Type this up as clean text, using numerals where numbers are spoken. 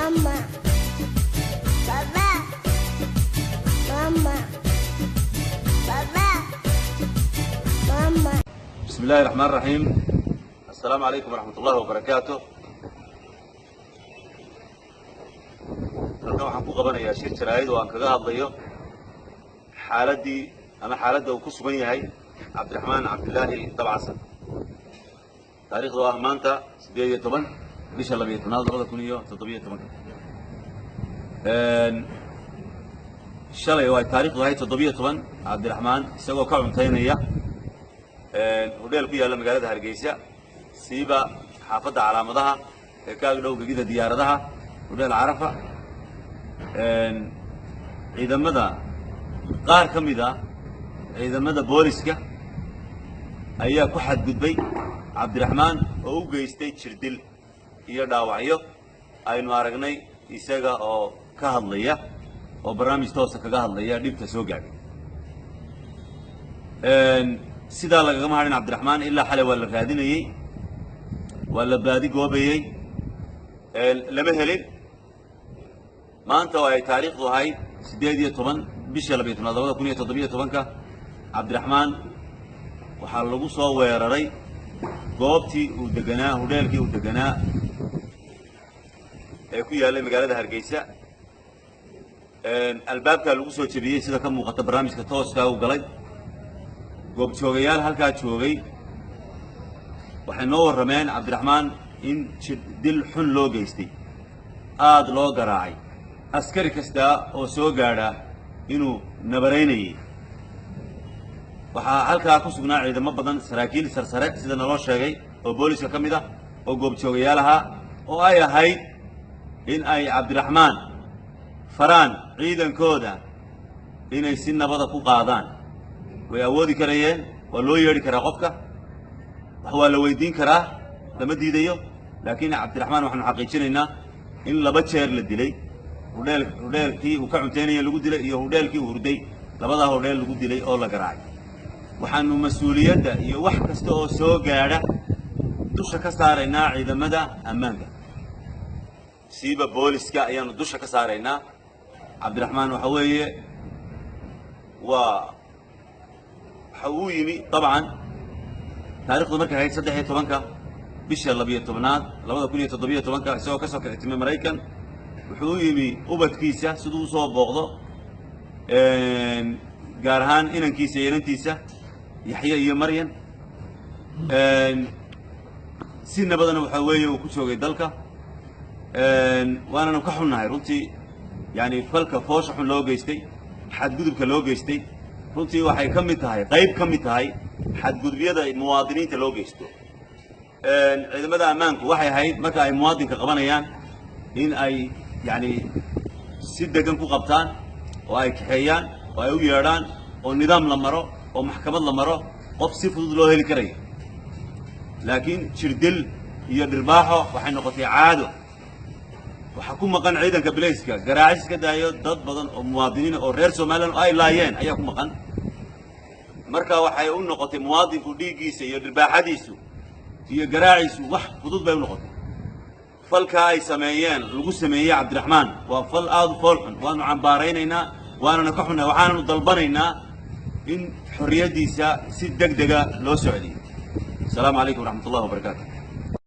Mama, Baba, Mama, Baba, Mama. بسم الله الرحمن الرحيم. السلام عليكم ورحمة الله وبركاته. halkan waxaan ku qabanayaa shir jaraa'id oo aan kaga hadlayo xaaladda uu ku sugan yahay cabdiraxmaan cabdilaahi dabcasan taariikhdu ah maanta 18 bisha 12 2017 shalay oo ay taariikhdu ahayd 17 cabdiraxmaan isagoo ka cuntaynaya hodheel ku yaalla magaalada Hargeysa siiba xaafadda calaamadaha ee ka agdhow gegida diyaaradaha hodheel Carafa ciidamada qaar ka mid ah ciidamada booliska ayaa ku xadgudbay cabdiraxmaan oo u geystay jirdil iyo dhaawacyo aynu aragnay isaga oo ka hadlaya oo barnaamij toosa kaga hadlaya dhibta soo gaadhay sidaa lagagama hadhin cabdiraxmaan ilaa xalay waa la raadinayey waa la baadi goobayey lama helin maanta oo ay taariikhdu ahayd 18 bisha 12 2017 cabdiraxmaan waxaa lagu soo weeraray goobtii uu deganaa hodheelkii uu deganaa ee ku yaallay magaalada Hargeysa albaabkaa lagu soo jebiyey sida ka muuqata barnaamijka tooskaa u galay goobjoogayaal halkaa joogay waxay noo warrameen cabdiraxmaan in dil xun loo geystay aad loo garaacay askari kasta oo soo gaadha inuu nabaraynayay waxaa halkaa ku sugnaa ciidamo badan saraakiil sarsare sida naloo sheegay oo booliska ka mid ah oo goobjoogayaal ahaa oo ay ahayd in ay cabdiraxmaan faraan ciidankooda inay si nabada ku qaadaan way awoodi karayeen waa loo yeedhi karaa qofka wax waa la weydiin karaa lama diidayo laakiin cabdiraxmaan waxaanu xaqiijinaynaa in 2 jeer la dilay hodheelkii uu ka cuntaynaya lagu dilay iyo hodheelkii uu hurday labadaa hodheel lagu dilay oo la garaacay waxaanu mas-uuliyadda iyo wax kasta oo soo gaadha dusha ka saaraynaa ciidamada ammaanka siiba booliska ayaanu dusha ka saaraynaa cabdiraxmaan waxa weeye waxa uu yimi dabcan taariikhdu markay ahayd 13 bisha 12 2017 isagoo ka soo kictimay Maraykan wuxuu u yimi ubadkiisa siduu u soo booqdo gaar ahaan inankiisa iyo inantiisa Yaxya iyo Maryam si nabadana waxa weeye uu ku joogay dalka waananu ka xunnahay runtii yani falka foosha xun loo geystay xadgudubka loo geystay runtii waxay ka mid tahay qayb ka mid tahay xadgudubyada muwaadiniinta loo geysto ciidamada ammaanku waxay ahayd marka ay muwaadinka qabanayaan in ay yani si degan ku qabtaan oo ay kaxeeyaan oo ay u yeedhaan oo nidaam la maro oo maxkamad la maro qof si fudud loo heli karayo laakiin jirdil iyo dhirbaaxo waxay noqotay caado waxaa ku maqan ciidanka bilayska garaacis ka daayo dad badan oo muwaadiniin oo reer Soomaaliland ay laayeen ayaa ku maqan marka waxay u noqotay muwaadinku dhiigiisa iyo dhirbaaxadiisu iyo garaaciisu wax fudud bay u noqotay falka ay sameeyeen lagu sameeyay cabdiraxmaan waa fal aad u foolxun waanu cambaaraynaynaa waanana ka xunnahay waxaananu dalbanaynaa in xorriyadiisa si degdega loo soo celiyo. Assalaamu calaykum waraxmatullaahi wabarakaatuh.